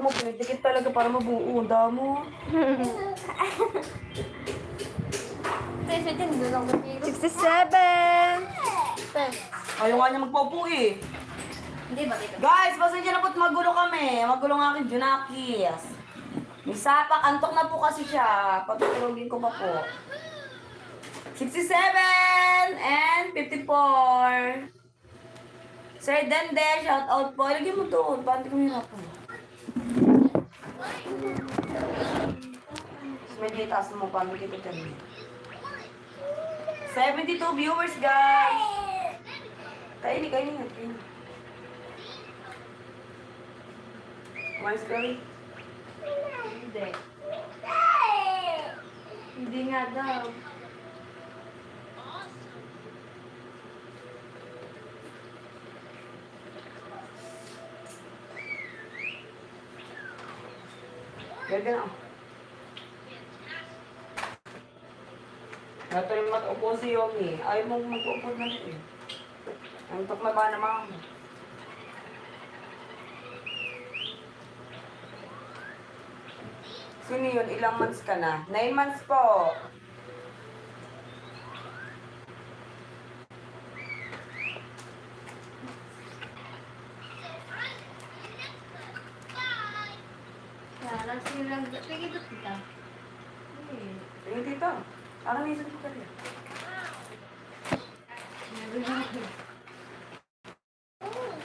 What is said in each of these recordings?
mo, pinidikit talaga para mabuo. Ang damo. 67! Ayaw nga niya magpaupo eh. Hindi ba dito? Guys, pasensya na po't magulo kami. Magulo ng aking Junakis. May sapak, antok na po kasi siya. Pagtutulogin ko pa po. 67 and 54. Sir Dende, shout out po. Lagyan mo doon. Paano ko hirapan? Medyo itaas mo. Paano kita tayo? 72 viewers, guys. Kainin. Mas kami? Hindi. Hindi nga daw. Ganda na. Natuloy matupo si Yomi. Ayaw mong mag-upo na rin. Antok na ba naman? Sino yun? Ilang months ka na? 9 months po. Yan, silang tigit kita. Tingin dito. Parang may isang ka rin.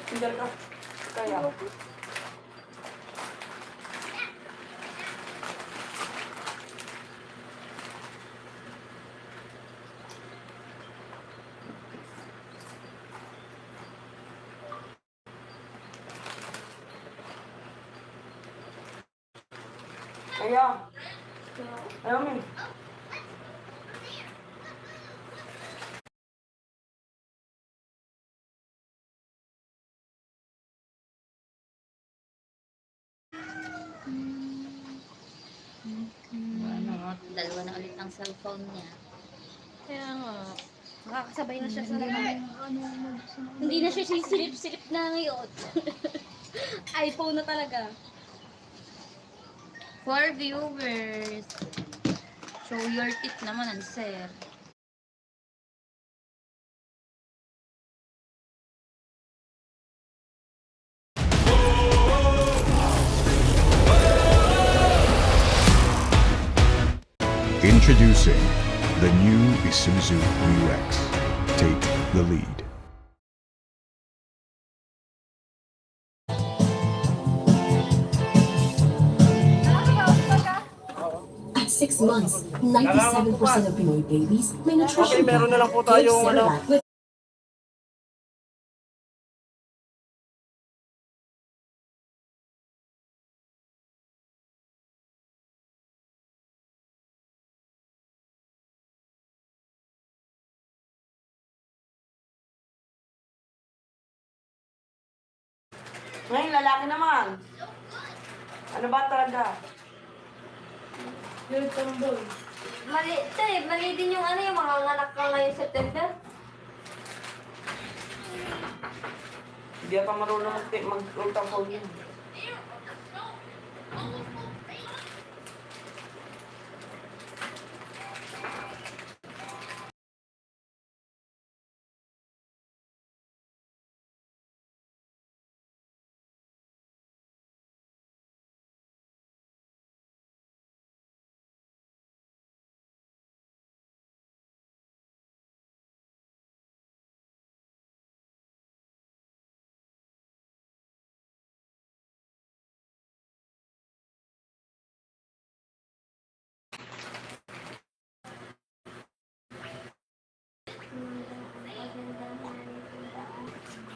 Tinggal ka. Kaya. Kaya. Ayaw mo. Dalawa na ulit ang cellphone niya. Kaya nga. Makakasabay na siya sa lahat. Hindi na siya sisilip-silip na ngayon. iPhone na talaga. 4 viewers. Show your teeth naman ang sir. Introducing the new Isuzu UX. Take the lead. At 6 months, 97% of Pinoy babies may nutrition Okay, meron na lang po gap. Give tayong Cerelac with Ngayon, lalaki naman. Ano ba talaga? Mali din yung ano, yung mga anak ka ngayong September. Hindi pa marunong mag-ultang phone yun.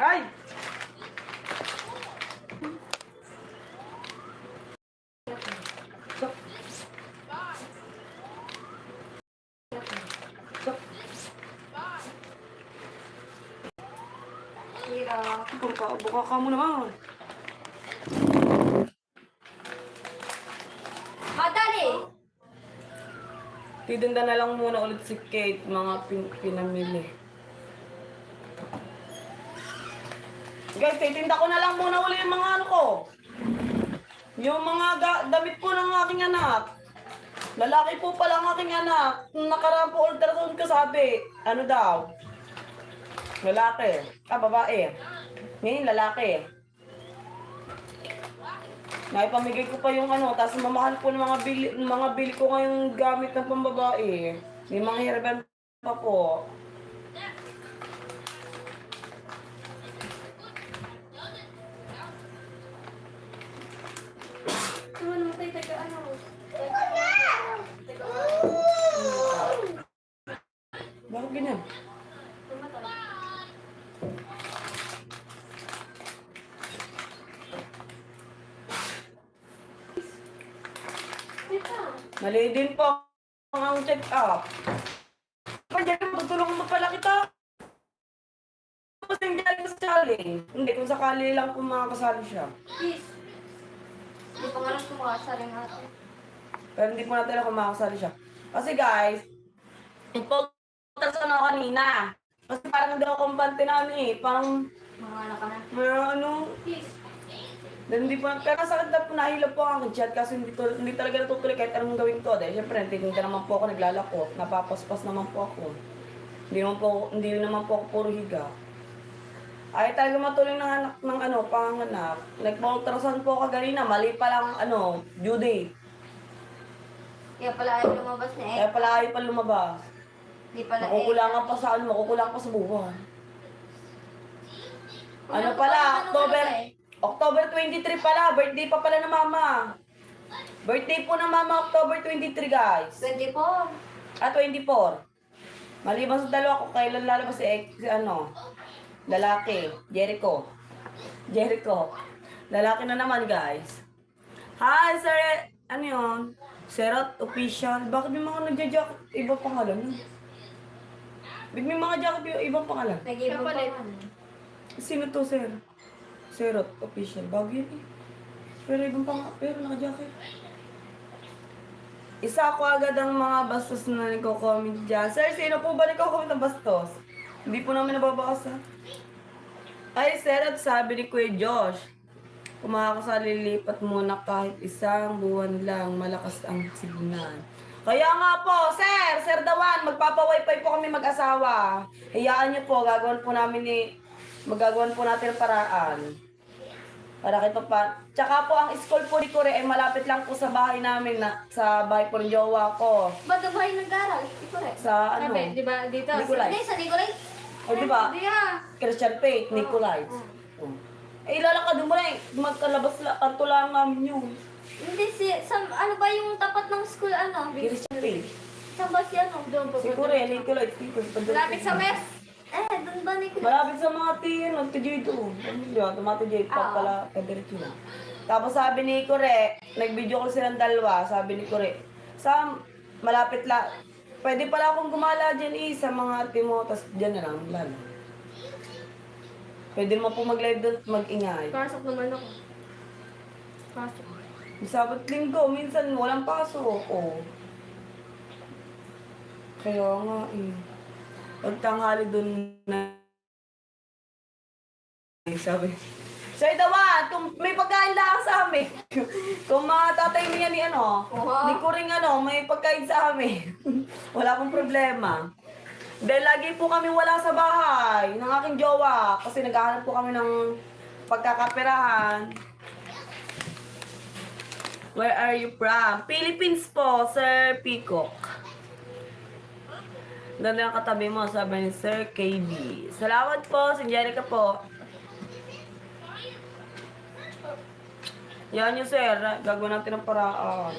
Ay! Buka ka mo naman. Madali! Titinda na lang muna ulit si Kate, mga pinamili. Guys, titinda ko na lang muna ulit yung mga ano ko. Yung mga damit po ng aking anak. Lalaki po pala ang aking anak. Nung nakaraan po ultrasound ko sabi, ano daw? Lalaki. Babae. Ngayon, lalaki. Naipamigay ko pa yung ano, tapos mamahal po ng mga bili ko ngayong gamit ng pambabae. May mga hiraban pa po. Bakit ganyan? Mali din po ang check-up. Diyan, magtulungan mo pala kita. Kasi hindi sa challenge. Hindi, kung sakali lang kung makakasali siya. Please. Hindi pa nga lang kumakasali natin. Pero hindi po natin alam kung makakasali siya. Kasi guys, ipag-ultrasound ako kanina. Kasi parang hindi ako kumpante na ano eh. Parang, Mga anak ka na. ano, Please. then hindi po, pero sakit na po, nahilap po ang chat kasi hindi talaga natutuloy kahit anong gawin ko. Dahil syempre, hindi naman po ako naglalako. Napapaspas naman po ako. Hindi naman po ako puro higa. Ay talaga matuloy ng anak ng ano, panganak. Nagpa-ultrasound po ako kanina, mali pa lang ano, due date. Kaya pala ayaw lumabas na eh. Kaya pala ayaw pa lumabas. Hindi pala Makukulangan pa sa ano, makukulangan pa sa buwan. Ano pala, October 23 pala, birthday pa pala ng mama. Birthday po ng mama, October 23 guys. 24. 24. Maliban sa dalawa ko, kailan lalabas si ano, lalaki, Jericho. Lalaki na naman guys. Hi sir, ano yun? Serot Official. Bakit may mga nagja-jacket ibang pangalan yun? Bakit may mga jacket yung ibang pangalan? Nag-ibang pa man. Sino to sir? Serot Official. Bago yun eh. Pero ibang pangalan, pero naka-jacket. Isa ko agad ang mga bastos na nagko-comment dyan. Sir, sino po ba nagko-comment ng bastos? Hindi po namin nababasa. Ay, sir, at sabi ni Kuya Josh, kung makakasali, lipat muna kahit isang buwan lang, malakas ang signal. Kaya nga po, Sir Dawan, magpapa-wifi po kami mag-asawa. Hayaan niyo po, magagawan po natin ang paraan. Para kita pa. Tsaka po, ang school po ni Kore ay malapit lang po sa bahay namin, sa bahay po ng jowa ko. Ba't ang bahay nag-aaral? Ito rin. Sa ano? Sabi, di ba dito? Nicolay. Hindi, sa Nicolay. O di ba? Hindi ah. Christian Faith, Nicolay. Eh, ilalakad mo na eh. Magkalabas kanto lang namin yun. Hindi ano ba yung tapat ng school ano? Christian Faith. Saan ba si ano? Doon po. Si Kore, Nicolay, Malapit sa West. Doon ba Nicolay? Malapit sa mga tiyan, nagtijay doon. Ano yun, tumatijay pa pala, kadiretso na. Tapos sabi ni Kore, nag-video call silang dalawa, sabi ni Kore, malapit lang, pwede pala akong gumala dyan sa mga ate mo, tapos dyan na lang, lalo. Pwede naman po mag-live doon, mag-ingay. Pasok naman ako. Pasok. Sabat linggo, minsan walang pasok, Kaya nga pagtanghali doon na sabi, Sir Dawan, kung may pagkain lang sa amin, kung mga tatay niya ni ni Kuring may pagkain sa amin, wala pong problema. Dahil lagi po kami wala sa bahay ng aking jowa, kasi naghahanap po kami ng pagkakaperahan. Where are you from? Philippines po, Sir Peacock. Ganda yung katabi mo, sabi ni Sir KB. Salamat po, si Jerica po. Yan yung sir, gagawin natin ang paraan.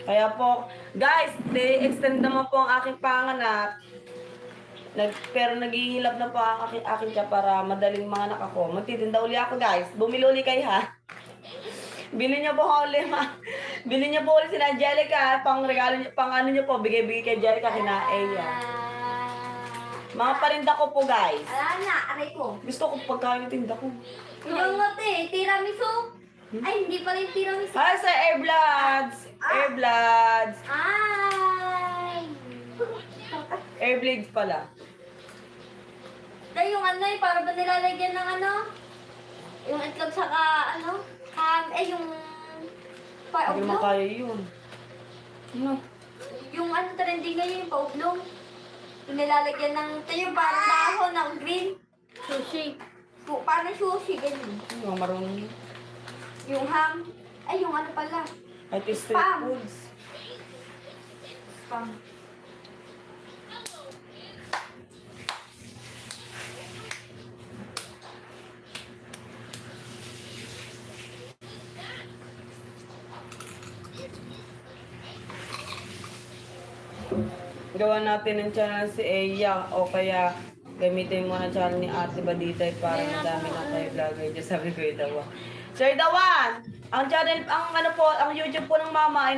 Kaya po, guys, extend naman po ang aking panganak. Pero naghihilap na po ang aking siya para madaling mga anak ako. Magtitinda uli ako guys. Bumili uli kayo ha. Bili niyo po uli ha. Bili niyo po uli si Angelica. Pang regalo niyo, pang ano niyo po, bigay-bigay kay Angelica kina Eya. Mga parinda ko po guys. Ala na, aray ko. Gusto ko pagkain ng tinda ko. Yung tiramisu. Ay, hindi pala yung tiramisu. Hi sa Airbloods! Airbloods! Ay! Airblades pala. Dahil yung para ba nilalagyan ng yung itlog saka, yung Hindi naman kaya yun. Ano? Yung ano trending ngayon, yung paublong. Yung nilalagyan ng, ito yung parang dahon ng green. Sushi. Parang sushi, ganyan. Hindi naman marunong. Yung ham. Ay, yung ano pala. Ay, ito street Spam. foods. Spam. Gawa natin ng channel si Eya o kaya gamitin mo na channel ni Ate Baditay para madami na tayo vlogger dyan. Sabi ko yung dawa. Sir Dawan, ang channel, ang ano po, ang YouTube po ng mama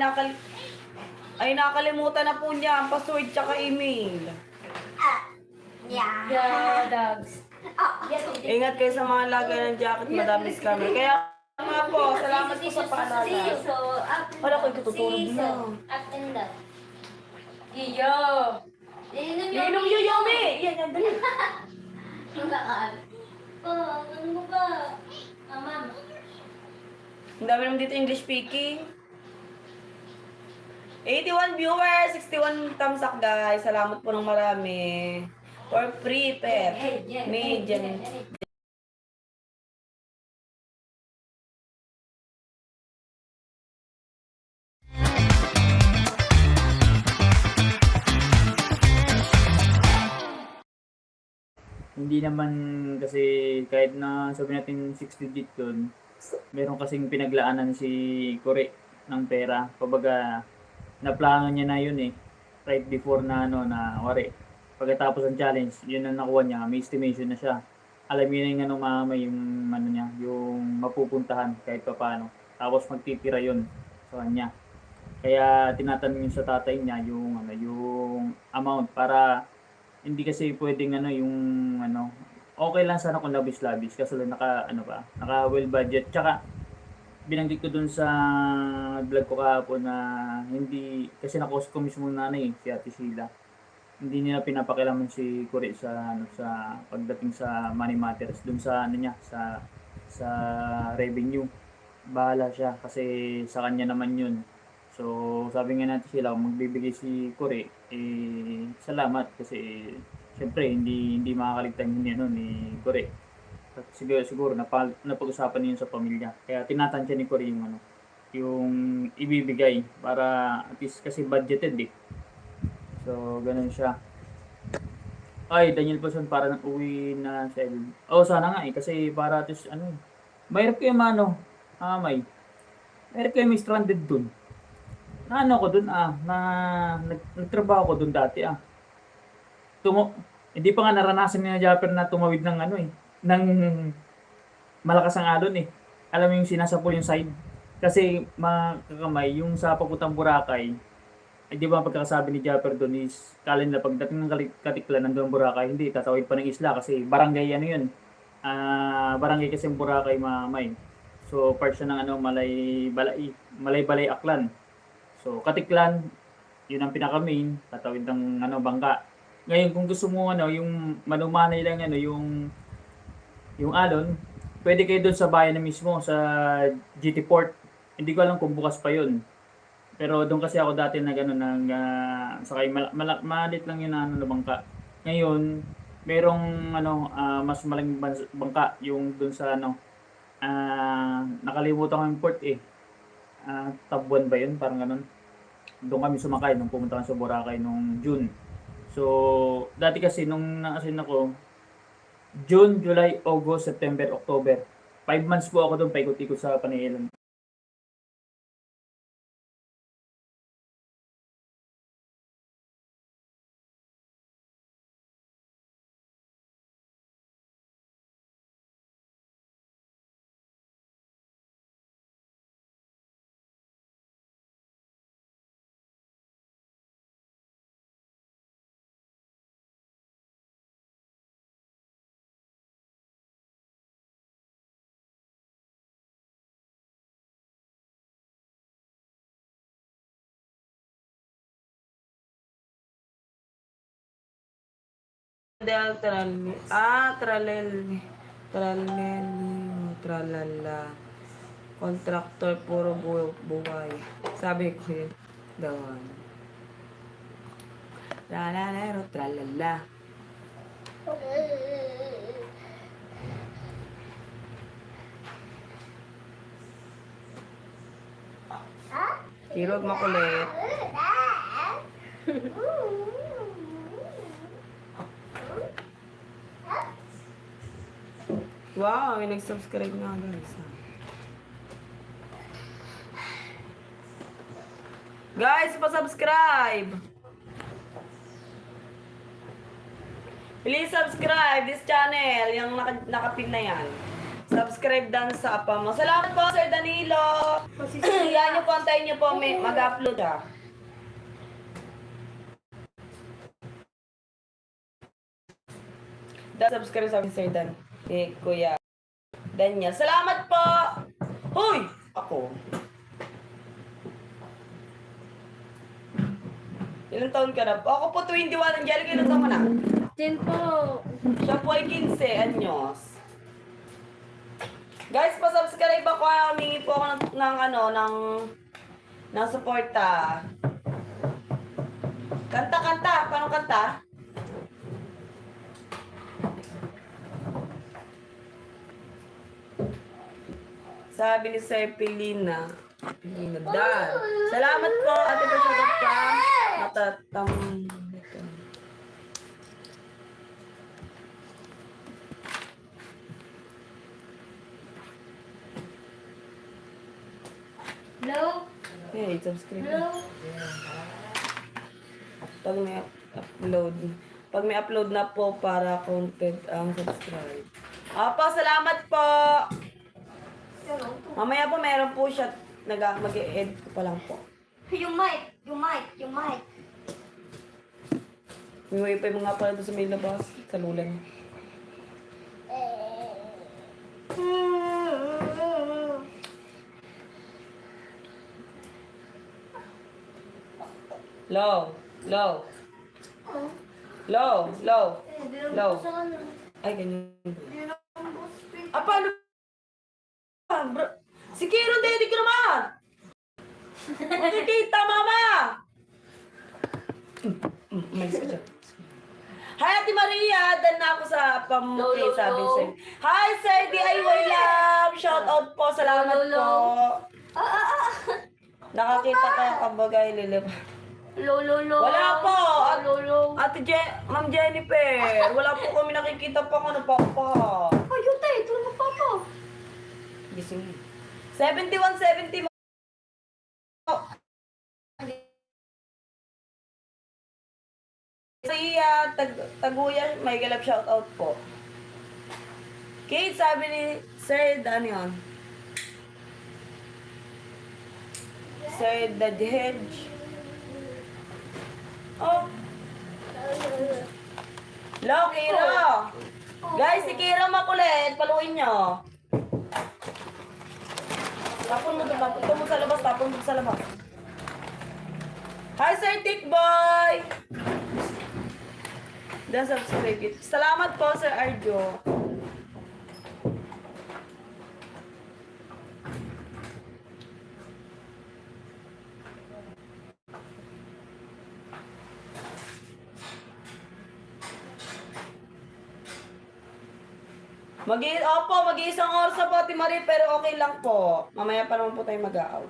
ay nakalimutan na po niya ang password tsaka email. Yeah. The dogs. Ingat kayo sa mga lagay ng jacket, madami scammer. Kaya nga po, salamat po sa paalala. So, Wala ko tutulog na. Up and down. Iyo! Inom yun, Yomi! Yan, yan, dali. Yung lakad. Ano mo ba? Mama. Ang dami naman dito English speaking. 81 viewers, 61 thumbs up guys. Salamat po ng marami. For free, pet. Medium. Hindi naman kasi kahit na sabi natin 6 digit yun, meron kasing pinaglaanan si Kore ng pera. Kumbaga, naplano niya na yun eh. Right before na na wari. Pagkatapos ng challenge, yun ang nakuha niya, may estimation na siya. Alam niya na yung ano mamay, yung ano niya, yung mapupuntahan kahit pa paano. Tapos magtitira yun sa kanya. Kaya tinatanong yun sa tatay niya yung ano, yung amount para hindi kasi pwedeng ano yung ano, okay lang sana kung labis-labis kasi lang naka ano ba, naka well budget. Tsaka binanggit ko dun sa vlog ko kahapon na hindi kasi nakost ko mismo nanay si Ate Sheila. Hindi nila pinapakialaman si Kore sa ano sa pagdating sa money matters dun sa ano niya sa revenue. Bahala siya kasi sa kanya naman yun. So, sabi nga natin sila, kung magbibigay si Kore, salamat kasi syempre hindi makakaligtan yun ano, ni Kore. At siguro napag-usapan niyo sa pamilya. Kaya tinatansya ni Kore yung ano, yung ibibigay para at least kasi budgeted eh. So, ganun siya. Ay, Daniel Pason para nang uwi na sa Elm. Oh, sana nga eh kasi para at least ano, mahirap kayo mahirap kayo may stranded dun. Na ano ko dun nagtrabaho ko dun dati hindi pa nga naranasan ni Japper na tumawid ng ano ng malakas ang alon eh. Alam mo yung sinasapol yung side. Kasi makakamay yung sa papuntang Boracay, ay di ba pagkakasabi ni Japper dun is kala nila pagdating ng Katiklan nandun Boracay, hindi tatawid pa ng isla kasi barangay ano yun. Barangay kasi yung Boracay mamay. So part siya ng ano Malay Aklan. So, Katiklan, yun ang pinaka-main, tatawid ng ano, bangka. Ngayon, kung gusto mo ano, yung manumanay lang ano, yung alon, pwede kayo doon sa bayan na mismo, sa GT Port. Hindi ko alam kung bukas pa yun. Pero doon kasi ako dati na gano'n, sakay, malit lang yun na ano, bangka. Ngayon, merong ano, mas malaking bangka, yung doon sa ano, nakalimutan ko yung port eh. Tabuan ba yun? Parang ganun. Doon kami sumakay nung pumunta kami sa Boracay nung June. So, dati kasi nung nakasin ako, June, July, August, September, October. 5 months po ako doon paikot-ikot sa Panay Island. Tralel. Tralala. Contractor, puro buhay. Sabi ko yun. Doon. Tralalero, tralala. Kirog makulit. Wow, may nag-subscribe nga guys. Guys, pa-subscribe! Please subscribe this channel, yung nakapin na yan. Subscribe dan sa apa mo. Salamat po, Sir Danilo! Yan yung kontayin niyo po, mag-upload ah. Subscribe sa akin, Sir Dan. Kuya Daniel. Salamat po! Hoy! Ako. Ilang taon ka na po? Ako po 21. Angelica, ilang taon ka na? 10 po. Siya po ay 15 anyos. Guys, pa-subscribe ako. Humingi po ako ng suporta. Kanta. Paano kanta? Sabi ni Sir Pilina. Dan. Salamat po, ate po sagot ka. Matatam. Hello? Hey, subscribe. Hello? Pag may upload na po para content ang subscribe. Opo, salamat po. Mamaya po meron po siya. Mag-e-edit ko pa lang po. Yung mic. May wifi mga pala doon sa may labas. Kalulan. Low. Ay, ganyan. Paano? Si Kiro, dedi ka naman! Makikita, mama! Umalis ka dyan. Hi, Ate Maria! Dan na ako sa pamuti, sabi sa'yo. Hi, Sir DIY Love! Shout out po, salamat po. Nakakita kayo kabagay, Lilip. Lolo. Wala po! Lolo. Ma'am Jennifer, wala po kami nakikita pa kung ano pa. Ayun tayo, tulog pa po. Gising mo. 7170 mo. Sa Taguya, may galap shoutout po. Kate, sabi ni Sir, ano yun? Sir The Hedge. Oh. Hello, Kira. Guys, si Kira makulit. Paluin nyo. Tapon mo doon. Ito mo sa labas. Tapon mo sa labas. Hi, Sir Tick Boy. Subscribe it. Salamat po, Sir Arjo. Mag-iisang oras na po, Ate Marie, pero okay lang po. Mamaya pa naman po tayo mag-out.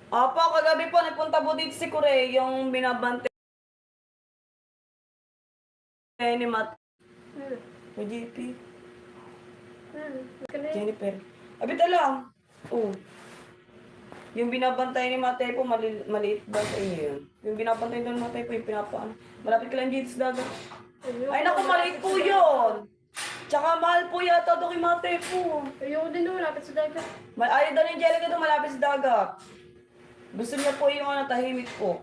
Opo, kagabi po, nagpunta po dito si Kure, yung binabante ni Matt. O JP. Jennifer. Abit lang. Oh. Yung binabantay ni Matay po, maliit ba sa inyo yun? Yung binabantay doon ni Matay po, yung pinapaan. Malapit ka lang dito sa dagat. Ay naku, maliit po yun. Tsaka mahal po yata doon kay Matay po. Ayoko din doon, malapit sa dagat. Ayaw daw ni Angelica doon, malapit sa dagat. Gusto niya po yung tahimik po.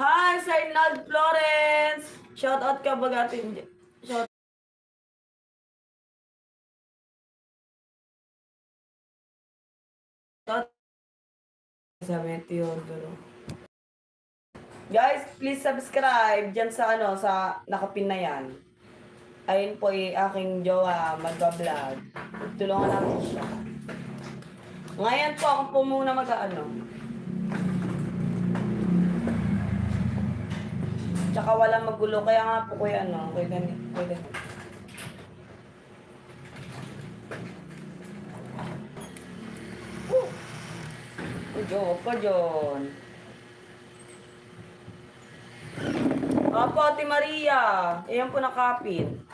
Hi, Sir Nald Florence! Shout out ka bagatin. Shout Sabi ni Teodoro. Guys, please subscribe dyan sa sa nakapin na yan. Ayun po aking jowa, magbablog. Tulungan natin siya. Ngayon po, ako po muna Tsaka walang magulo, kaya nga po kuya kuya ganito. Ko John. Apo, Ate Maria. Ayan po nakapin.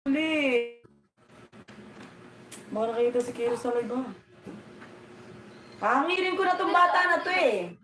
Uli. Baka nakita si Kiro sa live, ha? Hangirin ko na tong bata na to, eh.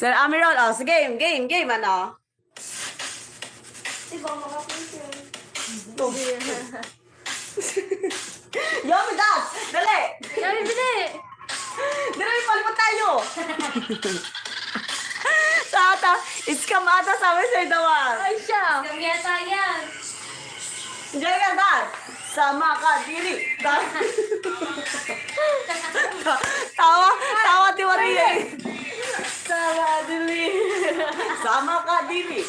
Sir Amirol, oh, sige, game, ano? Diba, makapunta. Yomi Dad! Dali! Dali, bili! Dali, palipot tayo! Sa ata, scam ata sabi sa'yo dawan. Ay siya! Gamyata yan! Diyan ka, Dad! Sama ka, dili! Tawa, di Maria. Sama, dili! Sama ka, dili!